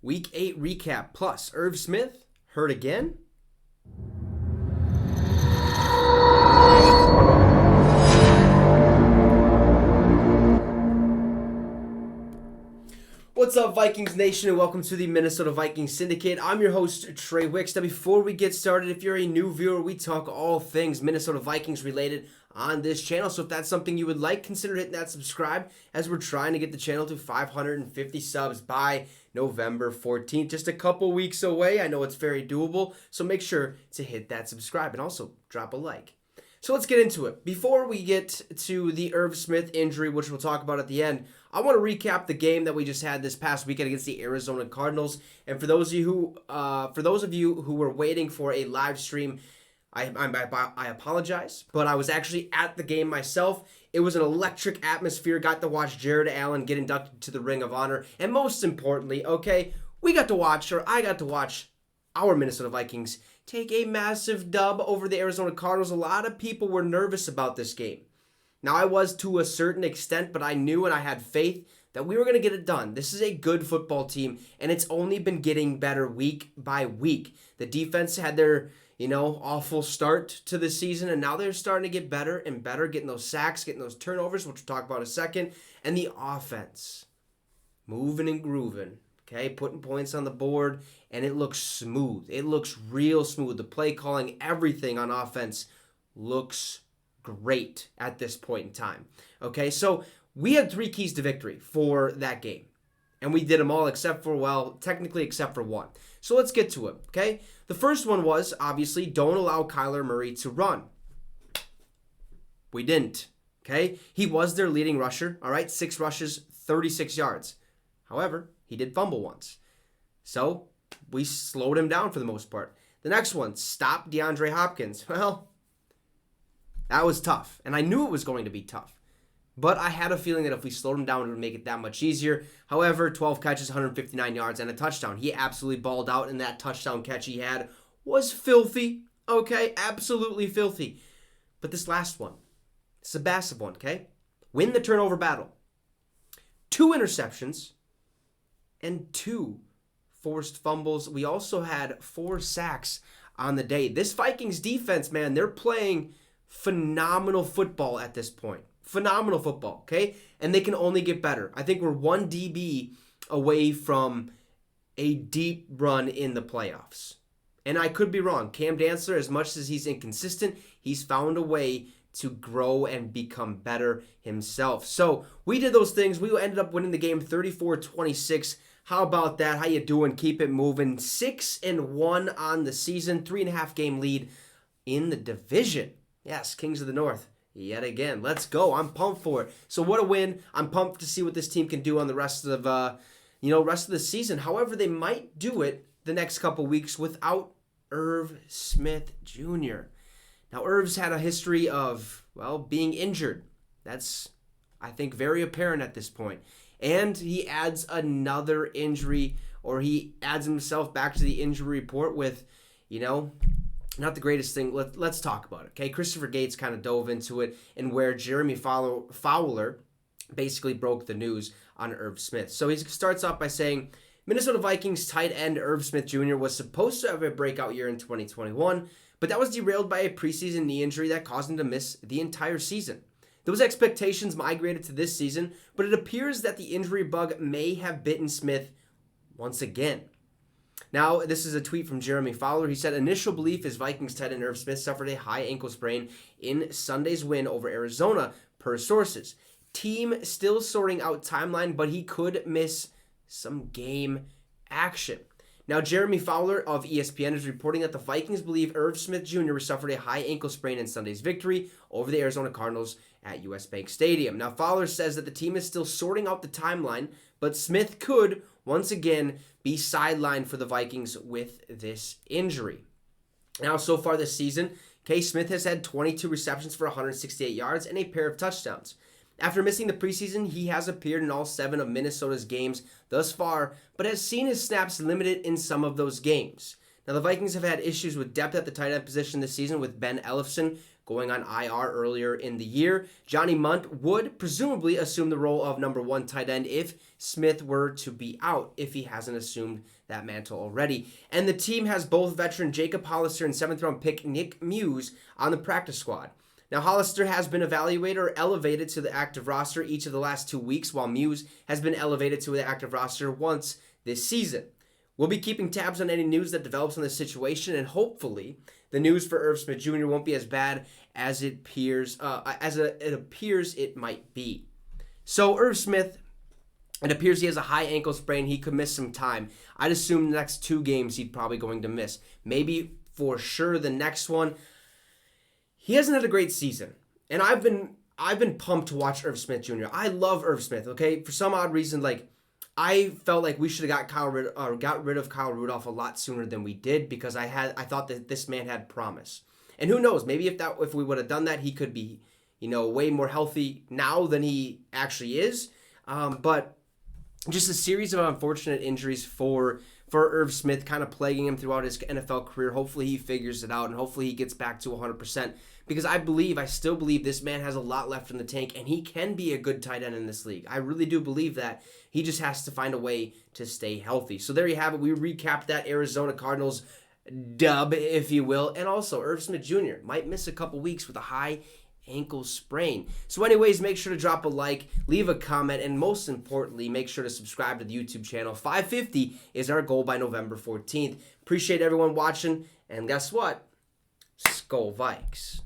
Week 8 recap plus Irv Smith hurt again? What's up, Vikings Nation, and welcome to the Minnesota Vikings Syndicate. I'm your host, Trey Wicks. Now, before we get started, if you're a new viewer, we talk all things Minnesota Vikings related on this channel. So if that's something you would like, consider hitting that subscribe as we're trying to get the channel to 550 subs by November 14th. Just a couple weeks away. I know it's very doable, so make sure to hit that subscribe and also drop a like. So let's get into it. Before we get to the Irv Smith injury, which we'll talk about at the end, I want to recap the game that we just had this past weekend against the Arizona Cardinals. And for those of you who were waiting for a live stream, I apologize, but I was actually at the game myself. It was an electric atmosphere. Got to watch Jared Allen get inducted to the Ring of Honor, and most importantly, I got to watch our Minnesota Vikings take a massive dub over the Arizona Cardinals. A lot of people were nervous about this game. Now, I was to a certain extent, but I knew and I had faith that we were going to get it done. This is a good football team, and it's only been getting better week by week. The defense had their, awful start to the season, and now they're starting to get better and better, getting those sacks, getting those turnovers, which we'll talk about in a second, and the offense moving and grooving. Okay, putting points on the board, and it looks smooth. It looks real smooth. The play calling, everything on offense looks great at this point in time. Okay, so we had 3 keys to victory for that game, and we did them all except for one. So let's get to it, okay? The first one was, obviously, don't allow Kyler Murray to run. We didn't, okay? He was their leading rusher, all right? 6 rushes, 36 yards. However, he did fumble once. So we slowed him down for the most part. The next one, stop DeAndre Hopkins. Well, that was tough, and I knew it was going to be tough. But I had a feeling that if we slowed him down, it would make it that much easier. However, 12 catches, 159 yards, and a touchdown. He absolutely balled out, and that touchdown catch he had was filthy. Okay, absolutely filthy. But this last one, it's a massive one, okay? Win the turnover battle. 2 interceptions and 2 forced fumbles. We also had 4 sacks on the day. This Vikings defense, man, they're playing phenomenal football at this point. Phenomenal football, okay? And they can only get better. I think we're 1 DB away from a deep run in the playoffs. And I could be wrong. Cam Dantzler, as much as he's inconsistent, he's found a way to grow and become better himself. So we did those things. We ended up winning the game 34-26. How about that? How you doing? Keep it moving. 6-1 on the season. 3.5 game lead in the division. Yes, Kings of the North. Yet again. Let's go. I'm pumped for it. So what a win. I'm pumped to see what this team can do on the rest of the season. However, they might do it the next couple weeks without Irv Smith Jr. Now, Irv's had a history of, being injured. That's, I think, very apparent at this point. And he adds another injury, or he adds himself back to the injury report with, not the greatest thing. Let's talk about it, okay? Christopher Gates kind of dove into it, and where Jeremy Fowler basically broke the news on Irv Smith. So he starts off by saying, Minnesota Vikings tight end Irv Smith Jr. was supposed to have a breakout year in 2021, but that was derailed by a preseason knee injury that caused him to miss the entire season. Those expectations migrated to this season, but it appears that the injury bug may have bitten Smith once again. Now, this is a tweet from Jeremy Fowler. He said, initial belief is Vikings tight end Irv Smith suffered a high ankle sprain in Sunday's win over Arizona, per sources. Team still sorting out timeline, but he could miss some game action. Now, Jeremy Fowler of ESPN is reporting that the Vikings believe Irv Smith Jr. suffered a high ankle sprain in Sunday's victory over the Arizona Cardinals at US Bank Stadium. Now, Fowler says that the team is still sorting out the timeline, but Smith could, once again, be sidelined for the Vikings with this injury. Now, so far this season, Smith has had 22 receptions for 168 yards and a pair of touchdowns. After missing the preseason, he has appeared in all 7 of Minnesota's games thus far, but has seen his snaps limited in some of those games. Now, the Vikings have had issues with depth at the tight end position this season, with Ben Ellefson going on IR earlier in the year. Johnny Munt would presumably assume the role of number 1 tight end if Smith were to be out, if he hasn't assumed that mantle already. And the team has both veteran Jacob Hollister and 7th-round pick Nick Muse on the practice squad. Now, Hollister has been evaluated or elevated to the active roster each of the last 2 weeks, while Muse has been elevated to the active roster once this season. We'll be keeping tabs on any news that develops on this situation, and hopefully the news for Irv Smith Jr. won't be as bad as it appears it might be. So Irv Smith, it appears he has a high ankle sprain. He could miss some time. I'd assume the next 2 games he's probably going to miss. Maybe for sure the next one. He hasn't had a great season, and I've been pumped to watch Irv Smith Jr. I love Irv Smith. Okay, for some odd reason, I felt like we should have got rid of Kyle Rudolph a lot sooner than we did, because I thought that this man had promise. And who knows, maybe if we would have done that, he could be, way more healthy now than he actually is. But just a series of unfortunate injuries for Irv Smith, kind of plaguing him throughout his NFL career. Hopefully he figures it out, and hopefully he gets back to 100%, because I still believe this man has a lot left in the tank, and he can be a good tight end in this league. I really do believe that. He just has to find a way to stay healthy. So there you have it. We recapped that Arizona Cardinals dub, if you will. And also, Irv Smith Jr. might miss a couple weeks with a high ankle sprain. So anyways, make sure to drop a like, leave a comment, and most importantly, make sure to subscribe to the YouTube channel. 550 is our goal by November 14th. Appreciate everyone watching, and guess what? Skol Vikes.